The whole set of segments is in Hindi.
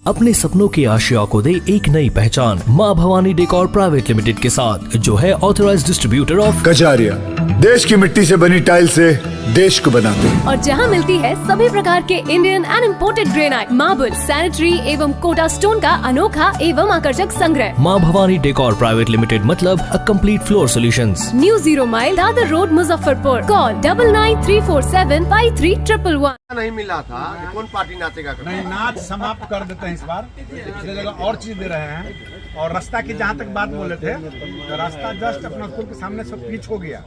अपने सपनों की आशिया को दे एक नई पहचान माँ भवानी डेकोर प्राइवेट लिमिटेड के साथ, जो है ऑथराइज्ड डिस्ट्रीब्यूटर ऑफ कजारिया। देश की मिट्टी से बनी टाइल से देश को बनाते हैं। और जहां मिलती है सभी प्रकार के Indian and imported granite, marble, sanitary एवं कोटा स्टोन का अनोखा एवं आकर्षक संग्रह। माँ भवानी डेकोर प्राइवेट लिमिटेड मतलब a complete floor solutions. New 0 mile Dadar road, Muzaffarpur. Call 9934753111। नहीं मिला था, कौन पार्टी नाचेगा? नहीं, नाच समाप्त कर देते हैं इस बार। पिछले जगह और चीज दे रहे हैं। और रास्ता की जहाँ तक बात बोले थे, तो रास्ता जस्ट अपना स्कूल के सामने से पिच हो गया।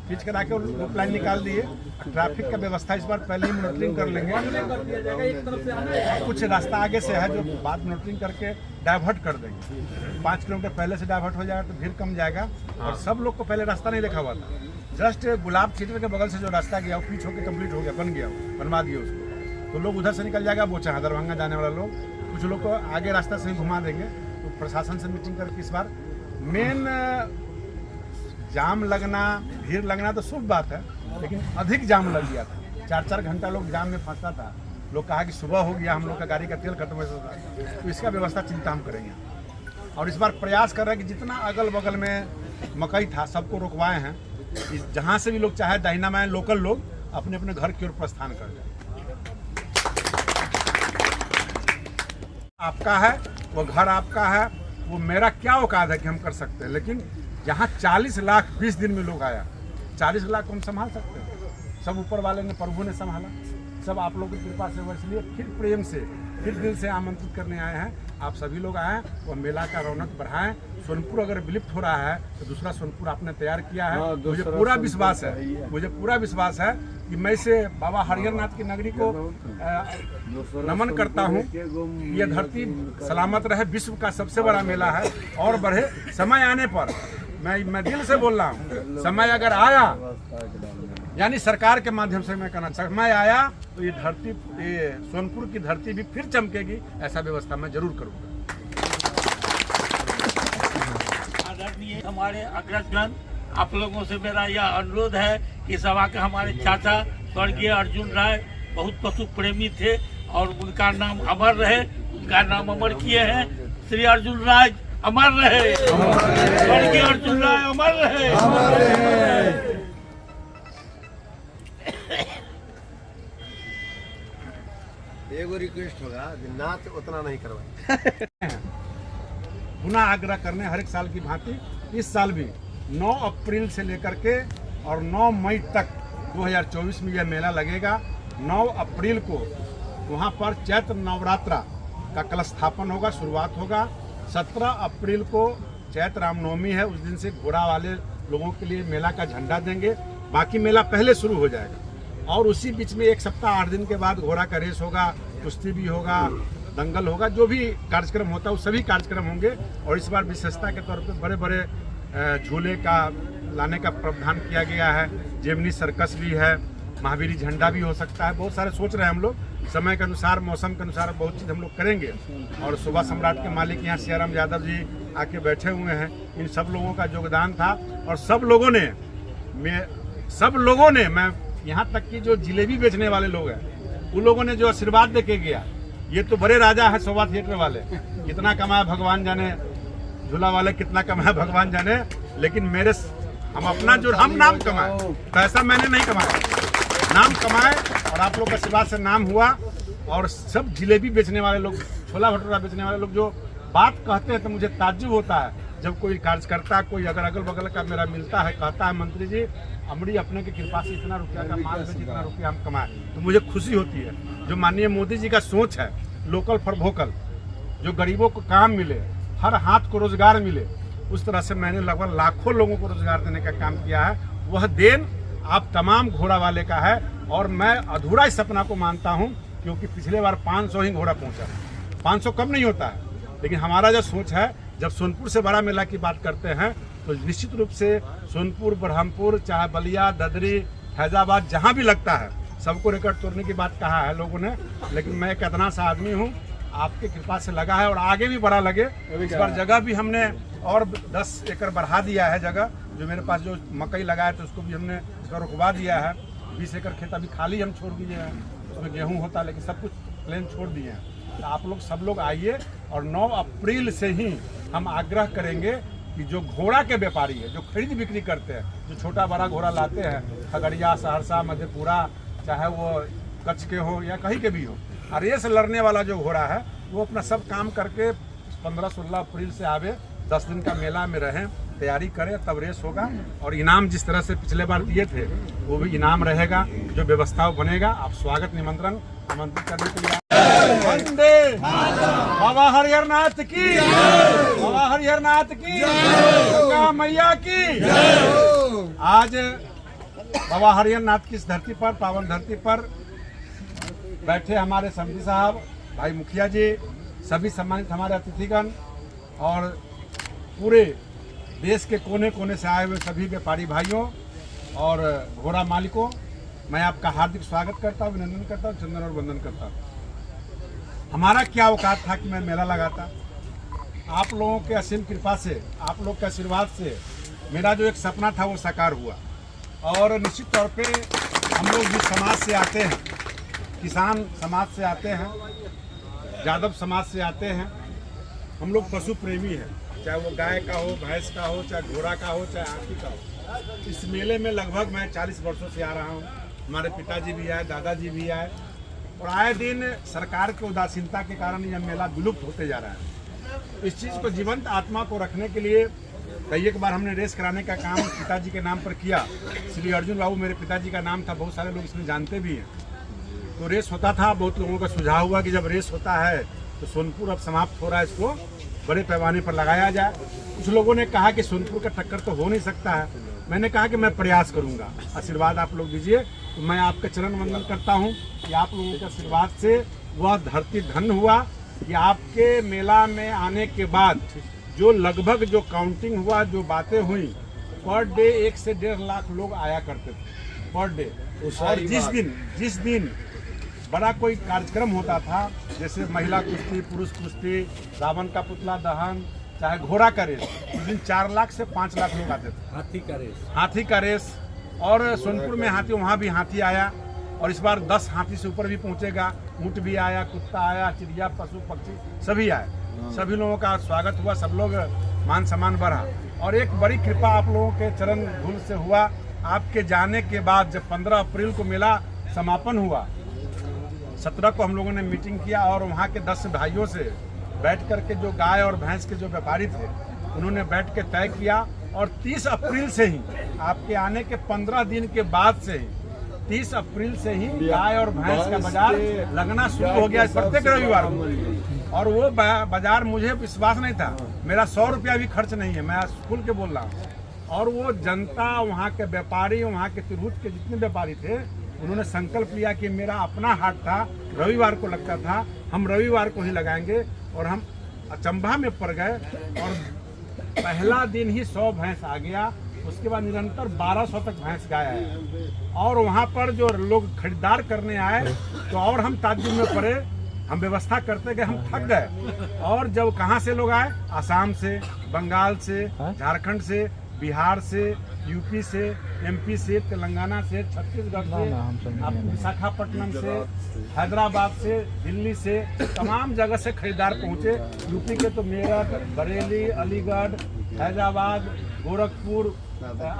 पिच करा के रूट लाइन निकाल दिए। ट्रैफिक का व्यवस्था इस बार पहले ही मॉनिटरिंग कर लेंगे। कुछ रास्ता आगे से है जो बाद मॉनिटरिंग करके डाइवर्ट कर देंगे। 5 किलोमीटर पहले से डाइवर्ट हो जाएगा तो भीड़ कम जाएगा। और सब लोग को पहले रास्ता नहीं देखा हुआ था। जस्ट गुलाब थिएटर के बगल से जो रास्ता गया वो पिच होकर कंप्लीट हो गया, बन गया, बनवा दिया उसको। तो लोग उधर से निकल जाएगा, बोचा दरभंगा जाने वाला लोग। कुछ लोग को आगे रास्ता से ही घुमा देंगे। तो प्रशासन से मीटिंग करके इस बार मेन जाम लगना, भीड़ लगना तो शुभ बात है, लेकिन अधिक जाम लग गया था। 4-4 घंटा लोग जाम में फंसता था। लोग कहा कि सुबह हो गया, हम लोग का गाड़ी का तेल खत्म हो गया। तो इसका व्यवस्था चिंता हम करेंगे। और इस बार प्रयास कर रहे हैं कि जितना अगल बगल में मकई था सबको रुकवाए हैं कि जहाँ से भी लोग चाहे दाहिना बाएं लोकल लोग अपने अपने घर की ओर प्रस्थान कर जाए। आपका है वो घर, आपका है वो, मेरा क्या औकात है कि हम कर सकते हैं। लेकिन यहाँ 40 लाख 20 दिन में लोग आया, 40 लाख को हम संभाल सकते हैं। सब ऊपर वाले ने, प्रभु ने संभाला। सब आप लोगों की कृपा से, इसलिए फिर प्रेम से, फिर दिल से आमंत्रित करने आए हैं। आप सभी लोग आए और मेला का रौनक बढ़ाएं। सोनपुर अगर विलुप्त हो रहा है तो दूसरा सोनपुर आपने तैयार किया है। मुझे पूरा विश्वास है कि मैं इसे बाबा हरिहरनाथ की नगरी को नमन करता हूँ। ये धरती सलामत रहे, विश्व का सबसे बड़ा मेला है और बढ़े। समय आने पर मैं दिल से बोल रहा हूँ, समय अगर आया, यानी सरकार के माध्यम से मैं कहना चाहता, समय आया तो ये धरती, ये सोनपुर की धरती भी फिर चमकेगी। ऐसा व्यवस्था मैं जरूर करूँगा। हमारे अग्रजगण, आप लोगों से मेरा यह अनुरोध है कि सभा के हमारे चाचा स्वर्गीय अर्जुन राय बहुत पशु प्रेमी थे और उनका नाम अमर रहे। उनका नाम अमर किए हैं। श्री अर्जुन राय अमर रहे, स्वर्गीय अर्जुन राय अमर रहे। एगो रिक्वेस्ट होगा, नाच उतना नहीं करवाए। पुनः आग्रह करने हर एक साल की भांति इस साल भी 9 अप्रैल से लेकर के और 9 मई तक 2024 में यह मेला लगेगा। 9 अप्रैल को वहां पर चैत्र नवरात्रा का कलश स्थापन होगा, शुरुआत होगा। 17 अप्रैल को चैत्र रामनवमी है, उस दिन से घोड़ा वाले लोगों के लिए मेला का झंडा देंगे। बाकी मेला पहले शुरू हो जाएगा और उसी बीच में 1 सप्ताह 8 दिन के बाद घोड़ा का रेस होगा, कुश्ती भी होगा, दंगल होगा, जो भी कार्यक्रम होता है वो सभी कार्यक्रम होंगे। और इस बार विशेषता के तौर पे बड़े बड़े झूले का लाने का प्रावधान किया गया है। जेमनी सर्कस भी है, महावीरी झंडा भी हो सकता है। बहुत सारे सोच रहे हैं हम लोग, समय के अनुसार, मौसम के अनुसार बहुत चीज़ हम लोग करेंगे। और सुबह सम्राट के मालिक यहाँ सियाराम यादव जी आके बैठे हुए हैं। इन सब लोगों का योगदान था और सब लोगों ने मैं यहाँ तक कि जो जिलेबी बेचने वाले लोग हैं उन लोगों ने जो आशीर्वाद दे के गया। ये तो बड़े राजा है शोभा थिएटर वाले, कितना कमाया भगवान जाने, झूला वाले कितना कमाया भगवान जाने। लेकिन हम अपना जो हम नाम कमाए, पैसा मैंने नहीं कमाया, नाम कमाए और आप लोग का आशीर्वाद से नाम हुआ। और सब जिलेबी बेचने वाले लोग, छोला भटूरा बेचने वाले लोग जो बात कहते हैं तो मुझे ताज्जुब होता है जब कोई कार्यकर्ता, कोई अगर अगल बगल का मेरा मिलता है, कहता है मंत्री जी अमड़ी अपने की कृपा से इतना रुपया का माल बेच, इतना रुपया हम कमाए, तो मुझे खुशी होती है। जो माननीय मोदी जी का सोच है, लोकल फॉर वोकल, जो गरीबों को काम मिले, हर हाथ को रोजगार मिले, उस तरह से मैंने लगभग लाखों लोगों को रोजगार देने का काम किया है। वह देन आप तमाम घोड़ा वाले का है और मैं अधूरा इस सपना को मानता हूं, क्योंकि पिछले बार 500 ही घोड़ा पहुंचा। 500 कम नहीं होता है, लेकिन हमारा जो सोच है, जब सोनपुर से बड़ा मेला की बात करते हैं तो निश्चित रूप से सोनपुर, ब्रह्मपुर, चाहे बलिया, ददरी, फैजाबाद, जहाँ भी लगता है सबको रिकॉर्ड तोड़ने की बात कहा है लोगों ने। लेकिन मैं एक अदना सा आदमी हूँ, आपके कृपा से लगा है और आगे भी बड़ा लगे। इस बार जगह भी हमने और 10 एकड़ बढ़ा दिया है। जगह जो मेरे पास जो मकई लगाया था उसको भी हमने इस बार रुकवा दिया है। 20 एकड़ खेत अभी खाली हम छोड़ दिए हैं, उसमें गेहूँ होता, लेकिन सब कुछ प्लेन छोड़ दिए हैं। तो आप लोग सब लोग आइए। और 9 अप्रैल से ही हम आग्रह करेंगे कि जो घोड़ा के व्यापारी है, जो खरीद बिक्री करते हैं, जो छोटा बड़ा घोड़ा लाते हैं खगड़िया, सहरसा, मधेपुरा, चाहे वो कच्छ के हो या कहीं के भी हो, रेस लड़ने वाला जो घोड़ा है वो अपना सब काम करके 15-16 अप्रैल से आवे, 10 दिन का मेला में रहें, तैयारी करें, तब रेस होगा। और इनाम जिस तरह से पिछले बार दिए थे वो भी इनाम रहेगा, जो व्यवस्था बनेगा। आप स्वागत निमंत्रण आमंत्रित करने के लिए। वंदे बाबा हरिहर नाथ की, बाबा हरिहर नाथ की, गंगा मैया की। आज बाबा हरिहर नाथ की इस धरती पर, पावन धरती पर बैठे हमारे समधी साहब, भाई मुखिया जी, सभी सम्मानित हमारे अतिथिगण और पूरे देश के कोने कोने से आए हुए सभी व्यापारी भाइयों और घोड़ा मालिकों, मैं आपका हार्दिक स्वागत करता हूँ, अभिनंदन करता हूँ, चंदन और वंदन करता हूँ। हमारा क्या औकात था कि मैं मेला लगाता। आप लोगों के असीम कृपा से, आप लोग के आशीर्वाद से मेरा जो एक सपना था वो साकार हुआ। और निश्चित तौर पे हम लोग जिस समाज से आते हैं, किसान समाज से आते हैं, यादव समाज से आते हैं, हम लोग पशु प्रेमी हैं, चाहे वो गाय का हो, भैंस का हो, चाहे घोड़ा का हो, चाहे हाथी का हो। इस मेले में लगभग मैं 40 वर्षों से आ रहा हूँ। हमारे पिताजी भी आए, दादाजी भी आए, और आए दिन सरकार की उदासीनता के कारण यह मेला विलुप्त होते जा रहा है। इस चीज़ को जीवंत आत्मा को रखने के लिए कई एक बार हमने रेस कराने का काम पिताजी के नाम पर किया। श्री अर्जुन बाबू मेरे पिताजी का नाम था, बहुत सारे लोग इसमें जानते भी हैं। तो रेस होता था, बहुत लोगों का सुझाव हुआ कि जब रेस होता है तो सोनपुर अब समाप्त हो रहा है, इसको बड़े पैमाने पर लगाया जाए। कुछ लोगों ने कहा कि सोनपुर का टक्कर तो हो नहीं सकता है। मैंने कहा कि मैं प्रयास करूंगा, आशीर्वाद आप लोग दीजिए। तो मैं आपका चरण वंदन करता हूं कि आप लोगों के आशीर्वाद से वह धरती धन्य हुआ कि आपके मेला में आने के बाद जो लगभग जो काउंटिंग हुआ, जो बातें हुई, पर डे 1 से 1.5 लाख लोग आया करते थे पर डे। और जिस दिन बड़ा कोई कार्यक्रम होता था, जैसे महिला कुश्ती, पुरुष कुश्ती, रावण का पुतला दहन, चाहे घोड़ा का रेस, उस दिन 4 लाख से 5 लाख लोग आते थे। हाथी का रेस और सोनपुर में हाथी, वहाँ भी हाथी आया, और इस बार 10 हाथी से ऊपर भी पहुँचेगा। ऊँट भी आया, कुत्ता आया, चिड़िया, पशु पक्षी सभी आए। सभी लोगों का स्वागत हुआ, सब लोग मान सम्मान बढ़ा। और एक बड़ी कृपा आप लोगों के चरण धूल से हुआ। आपके जाने के बाद जब 15 अप्रैल को मेला समापन हुआ, 17 को हम लोगों ने मीटिंग किया और वहाँ के 10 भाइयों से बैठ करके, जो गाय और भैंस के जो व्यापारी थे, उन्होंने बैठ के तय किया। और 30 अप्रैल से ही, आपके आने के 15 दिन के बाद से ही, 30 अप्रैल से ही गाय और भैंस का बाजार लगना शुरू हो गया प्रत्येक रविवार को। और वो बाजार, मुझे विश्वास नहीं था, मेरा 100 रुपया भी खर्च नहीं है, मैं खुल के बोल रहा हूँ। और वो जनता, वहाँ के व्यापारी, वहाँ के तिरहुत के जितने व्यापारी थे, उन्होंने संकल्प लिया कि मेरा अपना हाट था, रविवार को लगता था, हम रविवार को ही लगाएंगे। और हम अचंभा में पड़ गए और पहला दिन ही 100 भैंस आ गया। उसके बाद निरंतर 1200 तक भैंस गाय आया। और वहाँ पर जो लोग खरीदार करने आए तो और हम ताज्जुब में पड़े। हम व्यवस्था करते गए, हम थक गए। और जब कहाँ से लोग आए, आसाम से, बंगाल से, झारखंड से, बिहार से, यूपी से, एमपी से, तेलंगाना से, छत्तीसगढ़ से, विशाखापट्टनम से, हैदराबाद से, दिल्ली से, तमाम जगह से खरीदार पहुंचे। यूपी के तो मेरठ, बरेली, अलीगढ़, हैदराबाद, गोरखपुर,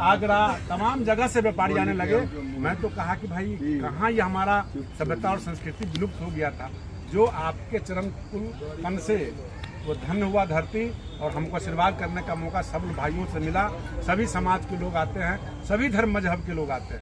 आगरा, तमाम जगह से व्यापारी आने लगे। मैं तो कहा कि भाई कहाँ ये हमारा सभ्यता और संस्कृति विलुप्त हो गया था। जो आपके चरण कुल से वो धन्य हुआ धरती, और हमको आशीर्वाद करने का मौका सब भाइयों से मिला। सभी समाज के लोग आते हैं, सभी धर्म मजहब के लोग आते हैं।